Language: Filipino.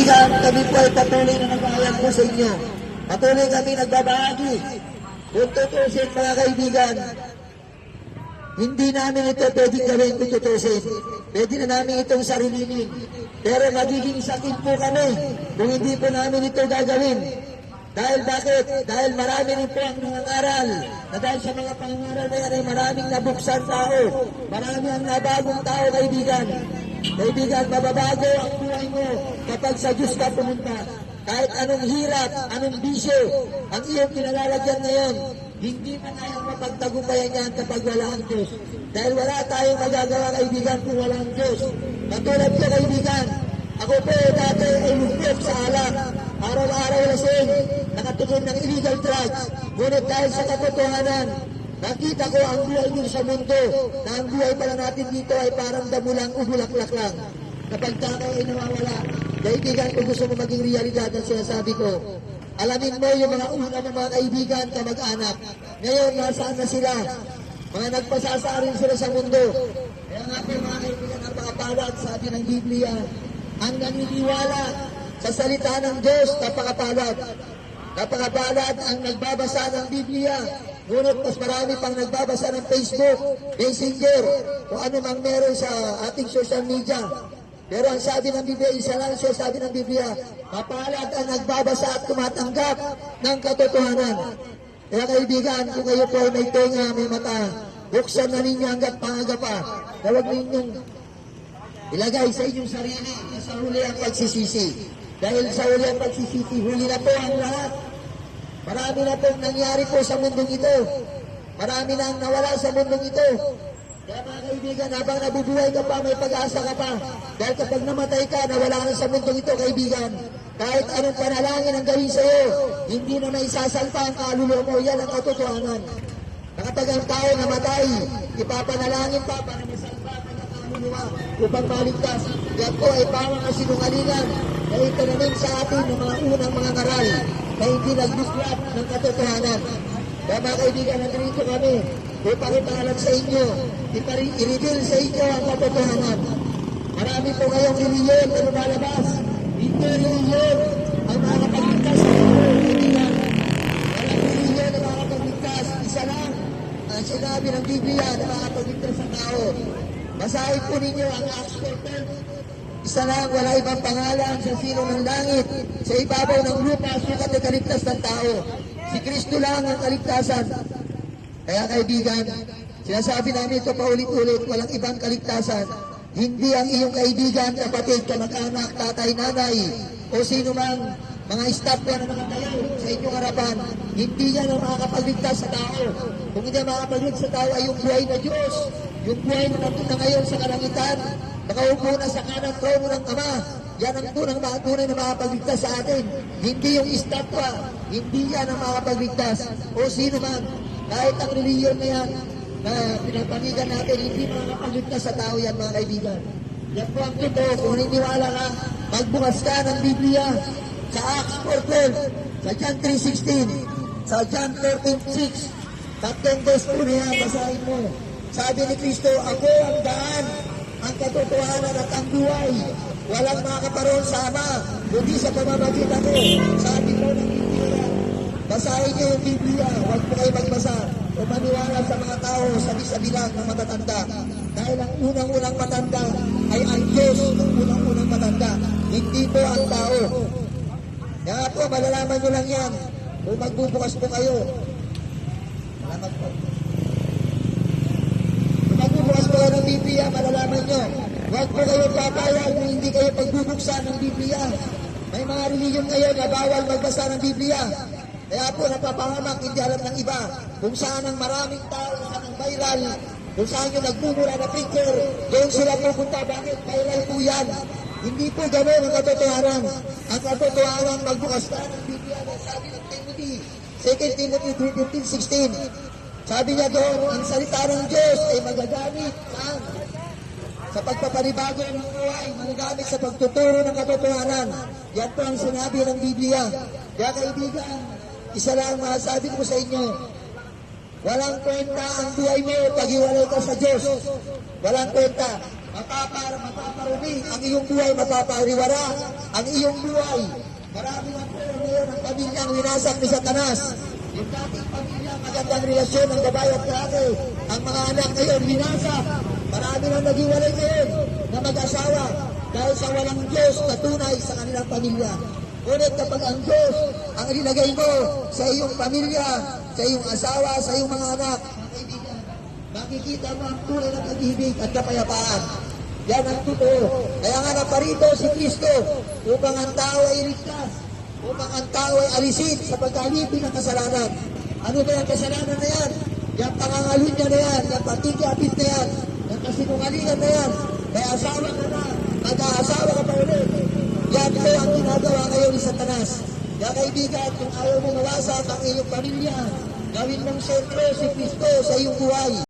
Kami po ay patuloy na nag-aayan po sa inyo. Patuloy kami nagbabahagi. Kung tutusin mga kaibigan, hindi namin ito pwedeng gawin kung tutusin. Pwede na namin itong sarilinin. Pero magiging sakit po kami kung hindi po namin ito gagawin. Dahil bakit? Dahil marami rin po ang nangangaral. Na dahil sa mga pangangaral na yan ay maraming nabuksan tao. Marami ang nabagong tao, kaibigan. Kaibigan, mababago ang buhay mo kapag sa Diyos ka pumunta. Kahit anong hirap, anong bisyo, ang iyong kinalalagyan ngayon, hindi mo kayang mapagtagumpayan yan kapag wala ang Diyos. Dahil wala tayong magagawa, kaibigan, kung wala ang Diyos. Katulad ko, kaibigan, ako po dati ay lugmok sa alak. Araw-araw lasing, nakatugon ng illegal drugs. Ngunit dahil sa katotohanan, nakita ko ang buhay dito sa mundo, na ang buhay pala natin dito ay parang damulang ubulaklak lang. Kapag tayo ay nawawala, kaibigan, kung gusto mo maging realidad ang sinasabi ko, alamin mo yung mga una ng mga kaibigan, kamag-anak. Ngayon, nasaan na sila? Mga nagpasasarin sila sa mundo. Kaya nga po mga kaibigan, napakapalad, sabi ng Biblia, ang naniniwala sa salita ng Diyos, napakapalad. Napakapalad ang nagbabasa ng Biblia. Ngunit mas marami pang nagbabasa ng Facebook, Messenger, o ano mang meron sa ating social media. Pero ang sabi ng Biblia, isa lang siya sabi ng Biblia, mapalad ang nagbabasa at tumatanggap ng katotohanan. Kaya kaibigan, kung kayo po ay may tenga, may mata, buksan na ninyo hanggat pangaga pa. Huwag ninyong ilagay sa inyong sarili sa huli ang pagsisisi. Dahil sa huli ang pagsisisi, huli na po ang lahat. Marami na pong nangyari po sa mundong ito. Marami na ang nawala sa mundong ito. Kaya mga kaibigan, habang nabubuhay ka pa, may pag-asa ka pa. Dahil kapag namatay ka, nawala ka sa mundong ito, kaibigan. Kahit anong panalangin ang gawin sa iyo, hindi na may sasalpa ang kaluluwa mo. Yan ang katotohanan. Kapag ang tao namatay, ipapanalangin pa para masalpa ang kaluluwa upang maligtas. Yan po ay pawang kasinungalingan na itananim sa atin ng mga unang mga ngaral na hindi nagbuklap ng katotohanan. Kaya mga kaibigan, nandito kami upang ipaalam sa inyo, i-reveal sa inyo ang katotohanan. Marami po ngayong reliyon na lumalabas. Hindi reliyon ang makakapagligtas sa inyo, kaibigan. Walang reliyon na makakapagligtas. Isa lang ang sinabi ng Biblia na makakapagligtas sa tao. Basahin po ninyo ang Acts 4:10. Isa lang, wala ibang pangalan sa sino ng langit, sa ibabaw ng lupa, sukat ay kaligtas ng tao. Si Kristo lang ang kaligtasan. Kaya kaibigan, sinasabi namin ito paulit-ulit, walang ibang kaligtasan. Hindi ang iyong kaibigan, kapatid, kamag-anak, tatay, nanay, o sino mang mga staff na nakatayo sa inyong harapan, hindi yan ang makakapagligtas sa tao. Kung hindi makakapagligtas sa tao ay yung buhay na Diyos, yung buhay na napunta ngayon sa kalangitan, nakaupo na sa kanang trono ng Ama. Yan ang tunay na makapagligtas sa atin. Hindi yung estatwa, hindi yan ang makapagligtas. O sino man, kahit ang reliyon na yan, na pinapanigan natin, hindi makapagligtas sa tao yan, mga kaibigan. Yan po ang totoo. Kung naniniwala ka, magbukas ka ng Biblia sa Acts 4:12, sa John 3:16, sa John 14:6, tatlong verse po na yan, basahin mo. Sabi ni Kristo, ako ang daan, ang katotohanan at ang buhay. Walang makakaparoon sa Ama, kundi sa pamamagitan ko. Sabi ko ng Biblia, basahin niyo yung Biblia, huwag po kayo magbasa o maniwala sa mga tao sa bilang ng matatanda. Dahil ang unang-unang matanda ay ang Diyos ng unang-unang matanda, hindi po ang tao. Kaya po, malalaman nyo lang yan kung magbubukas po kayo. Salamat po. Magbubukas po kayo ng Biblia, malalaman nyo. Huwag po kayo papayag na hindi kayo pagbubuksan ng Biblia. May mga reliyon ngayon na bawal magbasa ng Biblia. Kaya po napapahamak, hindi alam ng iba. Kung saan ang maraming tao, saan ang viral, kung saan yung nagmumura na preacher, doon sila pupunta. Bakit? Viral po yan. Hindi po gano'n ang katotohanan. Ang katotohanan, magbukas ka ng Biblia na sabi ng Timothy, 2 Timothy 3:15-16. Sabi niya doon, ang salita ng Diyos ay magagamit saan? Sa pagpapanibago ng buhay, magagamit sa pagtuturo ng katotohanan. Yan po ang sinabi ng Biblia. Kaya kaibigan, isa lang masasabi ko sa inyo, walang kwenta ang buhay mo pag iwalay ka sa Diyos. Walang kwenta. mapaparumi, ang iyong buhay mapapariwara, ang iyong buhay. Marami na po ngayon ang pamilyang winasak ni Satanas. Yung dating pamilya, magandang relasyon ng babae at lalaki. Ang mga anak ngayon, winasak. Marami nang naghiwalay ngayon na mag-asawa dahil sa walang Diyos na tunay sa kanilang pamilya. Ngunit kapag ang Diyos ang inilagay mo sa iyong pamilya, sa iyong asawa, sa iyong mga anak, mga kaibigan, makikita mo ang tunay na pag-ibig at kapayapaan. Yan ang totoo. Kaya nga naparito si Kristo upang ang tao ay iligtas, upang ang tao ay alisin sa pagkalipin ng kasalanan. Ano ba yung kasalanan na yan? Yung pangangalunya na yan, yung patigapit na yan, yung kasinungalingan na yan, may asawa ka na, mag-aasawa ka pa ulit. Yan po ang ginagawa ngayon ni Satanas. Kaya kaibigan, kung ayaw mo mawasak ang iyong pamilya, gawin mong sentro si Kristo sa iyong buhay.